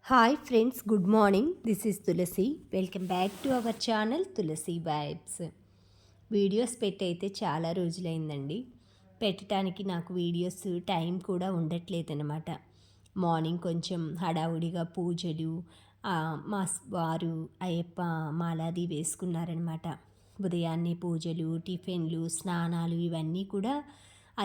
Hi friends, good morning. This is Tulasi. Welcome back to our channel Tulasi vibes. Videos పెట్టయితే చాలా రోజులైందండి. పెట్టడానికి నాకు వీడియోస్ టైం కూడా ఉండట్లేదన్నమాట. మార్నింగ్ కొంచెం హడావుడిగా పూజలు, మా వారు అయ్యప్ప మాలాది వేసుకున్నారనమాట. ఉదయాన్నే పూజలు, టిఫిన్లు, స్నానాలు ఇవన్నీ కూడా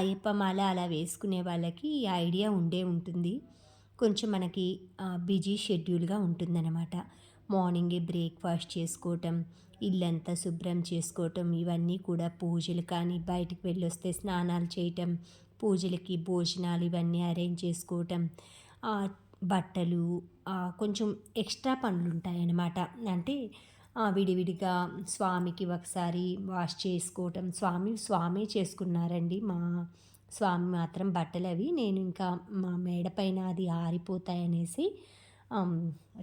అయ్యప్ప మాల అలా వేసుకునే వాళ్ళకి ఐడియా ఉండే ఉంటుంది. కొంచెం మనకి బిజీ షెడ్యూల్గా ఉంటుందన్నమాట. మార్నింగే బ్రేక్ఫాస్ట్ చేసుకోవటం, ఇల్లంతా శుభ్రం చేసుకోవటం, ఇవన్నీ కూడా పూజలు కానీ బయటికి వెళ్ళొస్తే స్నానాలు చేయటం, పూజలకి భోజనాలు ఇవన్నీ అరేంజ్ చేసుకోవటం, బట్టలు, కొంచెం ఎక్స్ట్రా పనులు ఉంటాయన్నమాట. అంటే విడివిడిగా స్వామికి ఒకసారి వాష్ చేసుకోవటం, స్వామి చేసుకున్నారండి. మా స్వామి మాత్రం బట్టలు అవి నేను ఇంకా మా మేడ పైన అది ఆరిపోతాయనేసి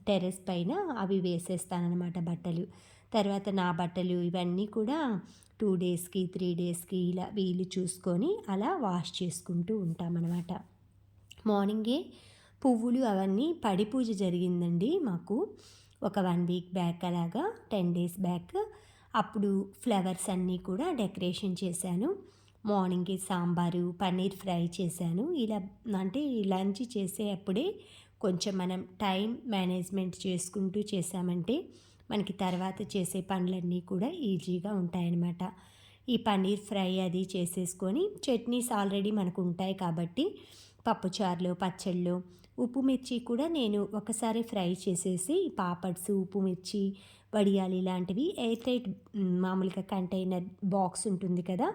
టెర్రస్ పైన అవి వేసేస్తానన్నమాట బట్టలు. తర్వాత నా బట్టలు ఇవన్నీ కూడా 2 డేస్కి 3 డేస్కి ఇలా వీలు చూసుకొని అలా వాష్ చేసుకుంటూ ఉంటామన్నమాట. మార్నింగే పువ్వులు అవన్నీ పడి పూజ జరిగిందండి మాకు ఒక 1 వీక్ బ్యాక్, అలాగా 10 డేస్ బ్యాక్. అప్పుడు ఫ్లవర్స్ అన్నీ కూడా డెకరేషన్ చేశాను. మార్నింగే సాంబారు, పన్నీర్ ఫ్రై చేశాను. ఇలా అంటే లంచ్ చేసేటప్పుడే కొంచెం మనం టైం మేనేజ్మెంట్ చేసుకుంటూ చేసామంటే మనకి తర్వాత చేసే పనులన్నీ కూడా ఈజీగా ఉంటాయన్నమాట. ఈ పన్నీర్ ఫ్రై అది చేసేసుకొని చట్నీస్ ఆల్రెడీ మనకు ఉంటాయి కాబట్టి పప్పుచారులో, పచ్చళ్ళు, ఉప్పు మిర్చి కూడా నేను ఒకసారి ఫ్రై చేసేసి పాపడ్స్, ఉప్పు మిర్చి, వడియాలు ఇలాంటివి ఎయిర్ టైట్ మామూలుగా కంటైనర్ బాక్స్ ఉంటుంది కదా,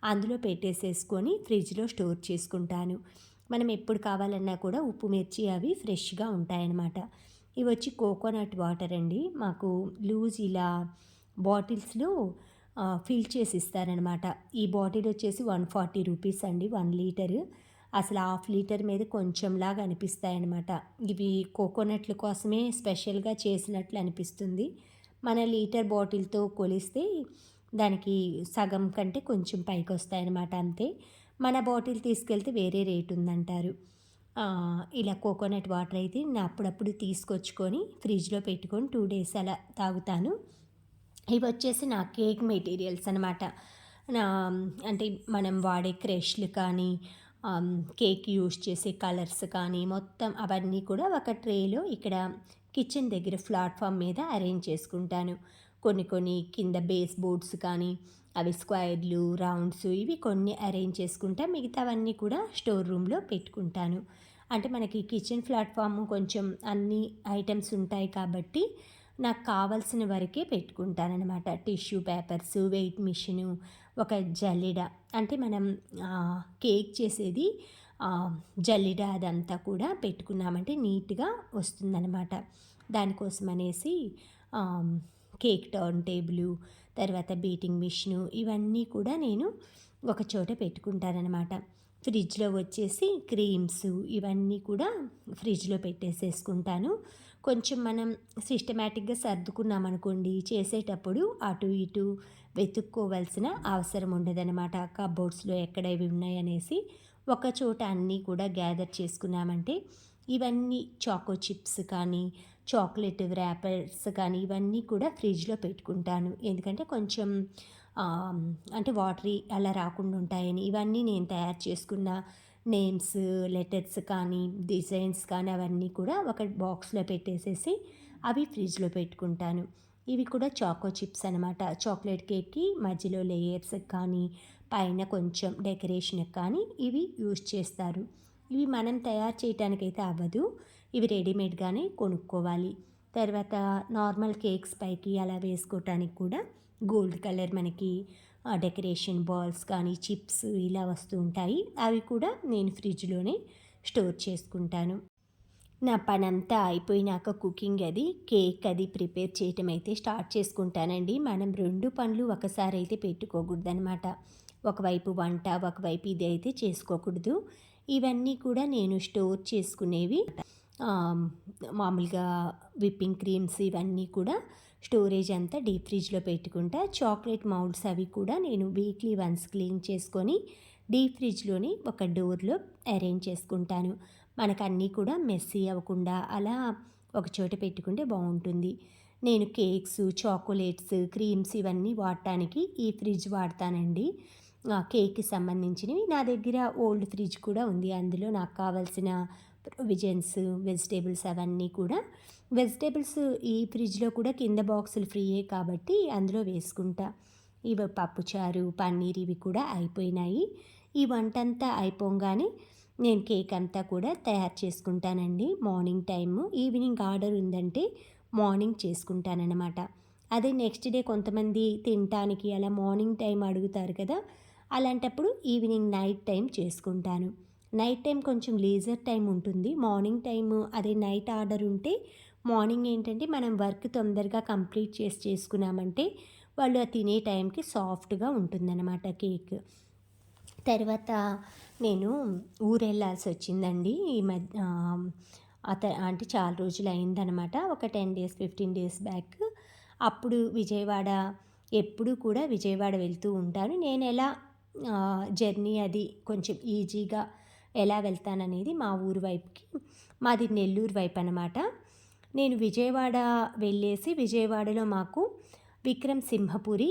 అందులో పెట్టేసేసుకొని ఫ్రిడ్జ్లో స్టోర్ చేసుకుంటాను. మనం ఎప్పుడు కావాలన్నా కూడా ఉప్పు మిర్చి అవి ఫ్రెష్గా ఉంటాయన్నమాట. ఇవి వచ్చి కోకోనట్ వాటర్ అండి. మాకు లూజ్ ఇలా బాటిల్స్లో ఫిల్ చేసి ఇస్తారనమాట. ఈ బాటిల్ వచ్చేసి 140 రూపీస్ అండి, 1 లీటరు. అసలు హాఫ్ లీటర్ మీద కొంచెంలాగా అనిపిస్తాయన్నమాట. ఇవి కోకోనట్ల కోసమే స్పెషల్గా చేసినట్లు అనిపిస్తుంది. మన లీటర్ బాటిల్తో కొలిస్తే దానికి సగం కంటే కొంచెం పైకి వస్తాయన్నమాట, అంతే. మన బాటిల్ తీసుకెళ్తే వేరే రేటు ఉందంటారు. ఇలా కోకోనట్ వాటర్ అయితే నేను అప్పుడప్పుడు తీసుకొచ్చుకొని ఫ్రిడ్జ్లో పెట్టుకొని 2 డేస్ అలా తాగుతాను. ఇవి వచ్చేసి నా కేక్ మెటీరియల్స్ అనమాట. నా అంటే మనం వాడే క్రష్లు కానీ, కేక్ యూస్ చేసే కలర్స్ కానీ మొత్తం అవన్నీ కూడా ఒక ట్రేలో ఇక్కడ కిచెన్ దగ్గర ప్లాట్ఫామ్ మీద అరేంజ్ చేసుకుంటాను. కొన్ని కింద బేస్ బోర్డ్స్ కానీ అవి స్క్వైర్లు, రౌండ్స్ ఇవి కొన్ని అరేంజ్ చేసుకుంటా. మిగతావన్నీ కూడా స్టోర్ రూమ్లో పెట్టుకుంటాను. అంటే మనకి కిచెన్ ప్లాట్ఫామ్ కొంచెం అన్ని ఐటమ్స్ ఉంటాయి కాబట్టి నాకు కావాల్సిన వరకే పెట్టుకుంటానన్నమాట. టిష్యూ పేపర్స్, వెయిట్ మిషను, ఒక జల్లెడ, అంటే మనం కేక్ చేసేది జల్లెడ అదంతా కూడా పెట్టుకున్నామంటే నీట్గా వస్తుందన్నమాట. దానికోసం అనేసి కేక్ టర్న్ టేబుల్, తర్వాత బీటింగ్ మిషను ఇవన్నీ కూడా నేను ఒక చోట పెట్టుకుంటానన్నమాట. ఫ్రిడ్జ్లో వచ్చేసి క్రీమ్స్ ఇవన్నీ కూడా ఫ్రిడ్జ్లో పెట్టేసేసుకుంటాను. కొంచెం మనం సిస్టమేటిక్గా సర్దుకున్నామనుకోండి, చేసేటప్పుడు అటు ఇటు వెతుక్కోవాల్సిన అవసరం ఉండదన్నమాట. కబోర్డ్స్లో ఎక్కడ ఇవి ఉన్నాయనేసి ఒక చోట అన్నీ కూడా గ్యాదర్ చేసుకున్నామంటే ఇవన్నీ చాకో చిప్స్ కానీ, చాక్లెట్ వ్రాపర్స్ కానీ ఇవన్నీ కూడా ఫ్రిడ్జ్లో పెట్టుకుంటాను. ఎందుకంటే కొంచెం అంటే వాటరీ అలా రాకుండా ఉంటాయని. ఇవన్నీ నేను తయారు చేసుకున్న నేమ్స్, లెటర్స్ కానీ, డిజైన్స్ కానీ అవన్నీ కూడా ఒక బాక్స్లో పెట్టేసేసి అవి ఫ్రిడ్జ్లో పెట్టుకుంటాను. ఇవి కూడా చాకో చిప్స్ అనమాట. చాక్లెట్ కేక్కి మధ్యలో లేయర్స్ కానీ, పైన కొంచెం డెకరేషన్కి కానీ ఇవి యూస్ చేస్తారు. ఇవి మనం తయారు చేయటానికైతే అవ్వదు, ఇవి రెడీమేడ్గానే కొనుక్కోవాలి. తర్వాత నార్మల్ కేక్స్ పైకి అలా వేసుకోవటానికి కూడా గోల్డ్ కలర్ మనకి డెకరేషన్ బాల్స్ కానీ, చిప్స్ ఇలా వస్తూ ఉంటాయి. అవి కూడా నేను ఫ్రిడ్జ్లోనే స్టోర్ చేసుకుంటాను. నా పనంతా అయిపోయినాక కుకింగ్ అది, కేక్ అది ప్రిపేర్ చేయటం అయితే స్టార్ట్ చేసుకుంటానండి. మనం 2 పనులు ఒకసారి అయితే పెట్టుకోకూడదనమాట. ఒకవైపు వంట, ఒకవైపు ఇది అయితే చేసుకోకూడదు. ఇవన్నీ కూడా నేను స్టోర్ చేసుకునేవి. మామూలుగా విప్పింగ్ క్రీమ్స్ ఇవన్నీ కూడా స్టోరేజ్ అంతా డీప్ ఫ్రిడ్జ్లో పెట్టుకుంటా. చాక్లెట్ మౌల్డ్స్ అవి కూడా నేను వీక్లీ వన్స్ క్లీన్ చేసుకొని డీప్ ఫ్రిడ్జ్లోని ఒక డోర్లో అరేంజ్ చేసుకుంటాను. మనకు అన్నీ కూడా మెస్సీ అవ్వకుండా అలా ఒక చోట పెట్టుకుంటే బాగుంటుంది. నేను కేక్స్, చాకోలెట్స్, క్రీమ్స్ ఇవన్నీ వాడటానికి ఈ ఫ్రిడ్జ్ వాడతానండి. కేక్కి సంబంధించినవి నా దగ్గర ఓల్డ్ ఫ్రిడ్జ్ కూడా ఉంది. అందులో నాకు కావాల్సిన ప్రొవిజన్స్, వెజిటేబుల్స్ అవన్నీ కూడా వెజిటేబుల్స్ ఈ ఫ్రిడ్జ్లో కూడా కింద బాక్సులు ఫ్రీయే కాబట్టి అందులో వేసుకుంటా. ఇవి పప్పుచారు, పన్నీర్ ఇవి కూడా అయిపోయినాయి. ఈ వంటంతా అయిపోగానే నేను కేక్ అంతా కూడా తయారు చేసుకుంటానండి. మార్నింగ్ టైము, ఈవినింగ్ ఆర్డర్ ఉందంటే మార్నింగ్ చేసుకుంటానన్నమాట. అదే నెక్స్ట్ డే కొంతమంది తినటానికి అలా మార్నింగ్ టైం అడుగుతారు కదా, అలాంటప్పుడు ఈవినింగ్ నైట్ టైం చేసుకుంటాను. నైట్ టైం కొంచెం లీజర్ టైం ఉంటుంది. మార్నింగ్ టైము అదే నైట్ ఆర్డర్ ఉంటే మార్నింగ్ ఏంటంటే మనం వర్క్ తొందరగా కంప్లీట్ చేసుకున్నామంటే వాళ్ళు తినే టైంకి సాఫ్ట్గా ఉంటుందన్నమాట కేక్. తర్వాత నేను ఊరెళ్ళాల్సి వచ్చిందండి ఈ మధ్య. అంటే చాలా రోజులు అయిందనమాట. ఒక 10 డేస్ 15 డేస్ బ్యాక్. అప్పుడు విజయవాడ, ఎప్పుడూ కూడా విజయవాడ వెళ్తూ ఉంటాను. నేను ఎలా జర్నీ అది కొంచెం ఈజీగా ఎలా వెళ్తాననేది మా ఊరు వైపుకి, మాది నెల్లూరు వైపు అనమాట. నేను విజయవాడ వెళ్ళేసి విజయవాడలో మాకు విక్రమ్సింహపురి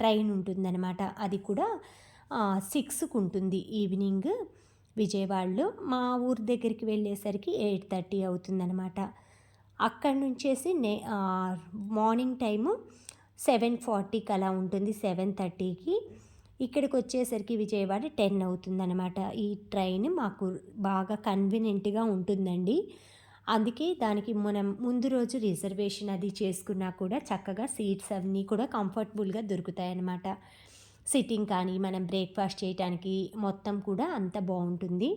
ట్రైన్ ఉంటుందన్నమాట. అది కూడా 6కు ఉంటుంది ఈవినింగ్ విజయవాడలో. మా ఊరి దగ్గరికి వెళ్ళేసరికి 8:30 అవుతుందన్నమాట. అక్కడి నుంచేసి మార్నింగ్ టైము 7:40కి అలా ఉంటుంది, 7:30కి. ఇక్కడికి వచ్చేసరికి విజయవాడ 10 అవుతుందన్నమాట. ఈ ట్రైన్ మాకు బాగా కన్వీనియంట్గా ఉంటుందండి. అందుకే దానికి మనం ముందు రోజు రిజర్వేషన్ అది చేసుకున్నా కూడా చక్కగా సీట్స్ అన్నీ కూడా కంఫర్టబుల్గా దొరుకుతాయన్నమాట. సిట్టింగ్ కానీ మనం బ్రేక్ఫాస్ట్ చేయడానికి మొత్తం కూడా అంత బాగుంటుంది.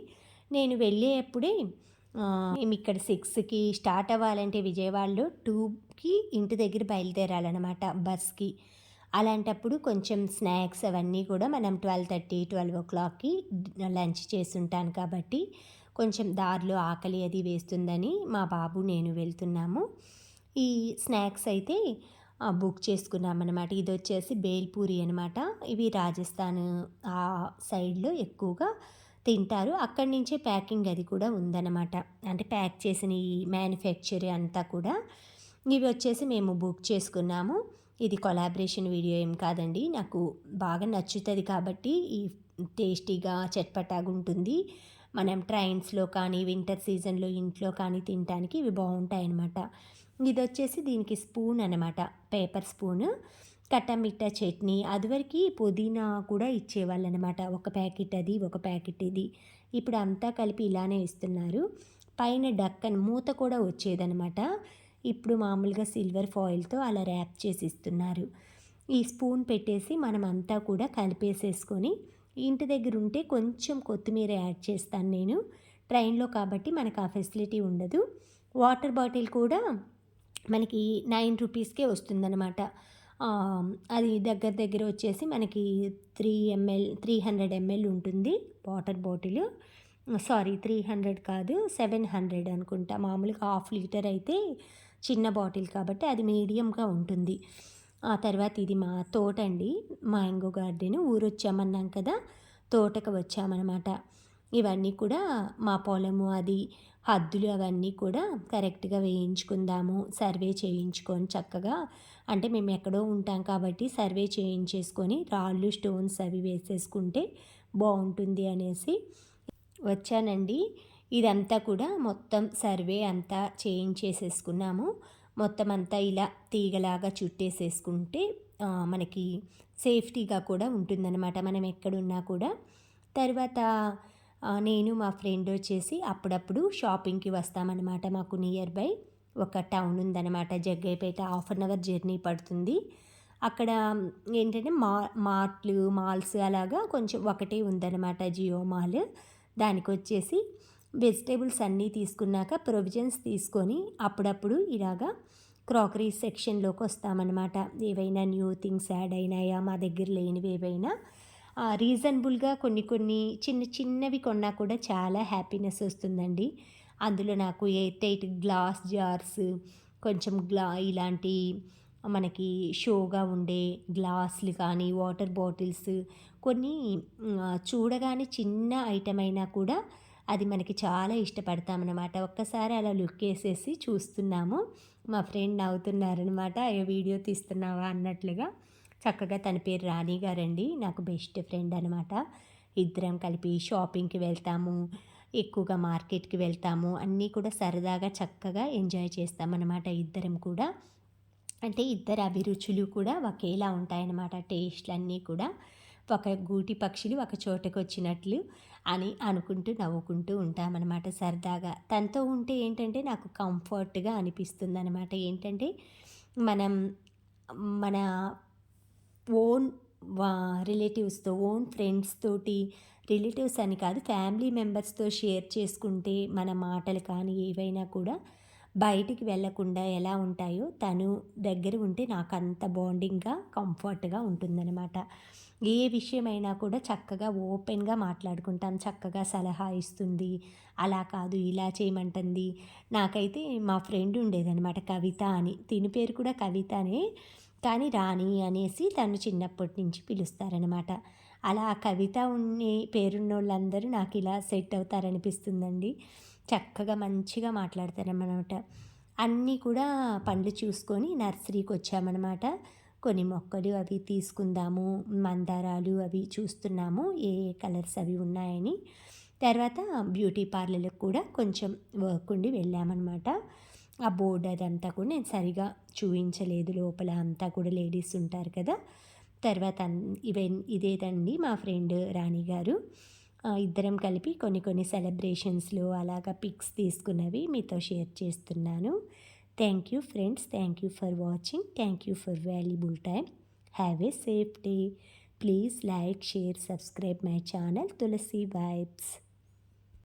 నేను వెళ్ళేప్పుడే మేము ఇక్కడ 6కి స్టార్ట్ అవ్వాలంటే విజయవాడలో 2కి ఇంటి దగ్గర బయలుదేరాలన్నమాట బస్కి. అలాంటప్పుడు కొంచెం స్నాక్స్ అవన్నీ కూడా మనం 12:30 12 లంచ్ చేసుంటాను కాబట్టి కొంచెం దారిలో ఆకలి అది వేస్తుందని మా బాబు నేను వెళ్తున్నాము. ఈ స్నాక్స్ అయితే బుక్ చేసుకున్నామన్నమాట. ఇది వచ్చేసి బేల్పూరి అనమాట. ఇవి రాజస్థాన్ ఆ సైడ్లో ఎక్కువగా తింటారు. అక్కడి నుంచే ప్యాకింగ్ అది కూడా ఉందన్నమాట. అంటే ప్యాక్ చేసిన ఈ మ్యానుఫ్యాక్చర్ అంతా కూడా. ఇవి వచ్చేసి మేము బుక్ చేసుకున్నాము. ఇది కొలాబరేషన్ వీడియో ఏం కాదండి, నాకు బాగా నచ్చుతుంది కాబట్టి ఈ టేస్టీగా చట్పటాగా ఉంటుంది. మనం ట్రైన్స్లో కానీ వింటర్ సీజన్లో ఇంట్లో కానీ తినడానికి ఇవి బాగుంటాయి అన్నమాట. ఇది వచ్చేసి దీనికి స్పూన్ అనమాట, పేపర్ స్పూన్. కట్టమిట్ట చట్నీ, అదివరకు పుదీనా కూడా ఇచ్చేవాళ్ళు అనమాట. ఒక ప్యాకెట్ అది, ఒక ప్యాకెట్ ఇది. ఇప్పుడు అంతా కలిపి ఇలానే ఇస్తున్నారు. పైన డక్కన్ మూత కూడా వచ్చేదనమాట. ఇప్పుడు మామూలుగా సిల్వర్ ఫాయిల్తో అలా ర్యాప్ చేసి ఇస్తున్నారు. ఈ స్పూన్ పెట్టేసి మనం అంతా కూడా కలిపేసేసుకొని, ఇంటి దగ్గర ఉంటే కొంచెం కొత్తిమీర యాడ్ చేస్తాను నేను. ట్రైన్లో కాబట్టి మనకు ఆ ఫెసిలిటీ ఉండదు. వాటర్ బాటిల్ కూడా మనకి 9 రూపీస్కే వస్తుందన్నమాట. అది దగ్గర దగ్గర వచ్చేసి మనకి 300 ml ఉంటుంది వాటర్ బాటిల్. సారీ 300 కాదు, 700 అనుకుంటా. మామూలుగా 1/2 లీటర్ అయితే చిన్న బాటిల్ కాబట్టి అది మీడియంగా ఉంటుంది. ఆ తర్వాత ఇది మా తోట అండి, మ్యాంగో గార్డెన్. ఊరొచ్చామన్నాం కదా, తోటకు వచ్చామన్నమాట. ఇవన్నీ కూడా మా పొలము, అది హద్దులు అవన్నీ కూడా కరెక్ట్గా వేయించుకుందాము, సర్వే చేయించుకొని చక్కగా. అంటే మేము ఎక్కడో ఉంటాం కాబట్టి సర్వే చేయించేసుకొని రాళ్ళు స్టోన్స్ అవి వేసేసుకుంటే బాగుంటుంది అనేసి వచ్చానండి. ఇదంతా కూడా మొత్తం సర్వే అంతా చేయించేసేసుకున్నాము. మొత్తం అంతా ఇలా తీగలాగా చుట్టేసేసుకుంటే మనకి సేఫ్టీగా కూడా ఉంటుందన్నమాట మనం ఎక్కడున్నా కూడా. తర్వాత నేను మా ఫ్రెండ్ వచ్చేసి అప్పుడప్పుడు షాపింగ్కి వస్తామన్నమాట. మాకు నియర్ బై ఒక టౌన్ ఉందన్నమాట, జగ్గయ్యపేట. 1/2 అవర్ జర్నీ పడుతుంది. అక్కడ ఏంటంటే మాల్స్ అలాగా కొంచెం ఒకటే ఉందన్నమాట, జియో మాల్. దానికి వచ్చేసి వెజిటేబుల్స్ అన్నీ తీసుకున్నాక ప్రొవిజన్స్ తీసుకొని అప్పుడప్పుడు ఇలాగా క్రాకరీ సెక్షన్లోకి వస్తామన్నమాట. ఏవైనా న్యూ థింగ్స్ యాడ్ అయినాయా, మా దగ్గర లేనివి ఏవైనా రీజనబుల్గా కొన్ని చిన్న చిన్నవి కొన్నా కూడా చాలా హ్యాపీనెస్ వస్తుందండి. అందులో నాకు ఎయిర్ టైట్ గ్లాస్ జార్స్, కొంచెం ఇలాంటి మనకి షోగా ఉండే గ్లాసులు కానీ, వాటర్ బాటిల్స్ కొన్ని చూడగానే చిన్న ఐటమ్ అయినా కూడా అది మనకి చాలా ఇష్టపడతామన్నమాట. ఒక్కసారి అలా లుక్ వేసేసి చూస్తున్నాము. మా ఫ్రెండ్ నవ్వుతున్నారనమాట. ఏ వీడియో తీస్తున్నావా అన్నట్లుగా. చక్కగా తన పేరు రాణి గారండి. నాకు బెస్ట్ ఫ్రెండ్ అనమాట. ఇద్దరం కలిపి షాపింగ్‌కి వెళ్తాము. ఎక్కువగా మార్కెట్‌కి వెళ్తాము. అన్నీ కూడా సరదాగా చక్కగా ఎంజాయ్ చేస్తామన్నమాట ఇద్దరం కూడా. అంటే ఇద్దరి అభిరుచులు కూడా ఒకేలా ఉంటాయన్నమాట. టేస్ట్‌లన్నీ కూడా ఒక గూటి పక్షులు ఒక చోటకొచ్చినట్లు అని అనుకుంటూ, నవ్వుకుంటూ ఉంటామనమాట సరదాగా. తనతో ఉంటే ఏంటంటే నాకు కంఫర్ట్‌గా అనిపిస్తుందనమాట. ఏంటంటే మనం మన ఓన్ వా రిలేటివ్స్‌తో, ఓన్ ఫ్రెండ్స్ తోటి, రిలేటివ్స్ అని కాదు ఫ్యామిలీ మెంబర్స్‌తో షేర్ చేసుకుంటే మన మాటలు కానీ ఏవైనా కూడా బయటికి వెళ్ళకుండా ఎలా ఉంటాయో తను దగ్గర ఉంటే నాకంత బాండింగ్‌గా, కంఫర్ట్‌గా ఉంటుందనమాట. ఏ విషయమైనా కూడా చక్కగా ఓపెన్‌గా మాట్లాడుకుంటాం. చక్కగా సలహా ఇస్తుంది. అలా కాదు ఇలా చేయమంటుంది. నాకైతే మా ఫ్రెండ్ ఉండేదనమాట కవిత అని. తిని పేరు కూడా కవితనే. కానీ రాణి అనేసి తను చిన్నప్పటి నుంచి పిలుస్తారనమాట. అలా కవిత ఉన్ని పేరున్నోళ్ళందరూ నాకిలా సెట్ అవుతారనిపిస్తుందండి. చక్కగా మంచిగా మాట్లాడతారనమాట. అన్నీ కూడా పండ్లు చూసుకొని నర్సరీకొచ్చామనమాట. కొన్ని మొక్కలు అవి తీసుకుందాము. మందారాలు అవి చూస్తున్నాము. ఏ ఏ కలర్స్ అవి ఉన్నాయని. తర్వాత బ్యూటీ పార్లర్‌కి కూడా కొంచెం వర్క్ ఉండి వెళ్ళామనమాట. ఆ బోర్డ్ అదంతా కూడా నేను సరిగా చూయించలేదు. లోపల అంతా కూడా లేడీస్ ఉంటారు కదా! తర్వాత ఇదేదండి మా ఫ్రెండ్ రాణి గారు. ఇద్దరం కలిపి కొన్ని కొన్ని సెలబ్రేషన్స్‌లో అలాగా పిక్స్ తీసుకున్నవి మీతో షేర్ చేస్తున్నాను. Thank you friends. Thank you for watching. Thank you for valuable time. Have a safe day. Please like, share, subscribe my channel Tulasi vibes.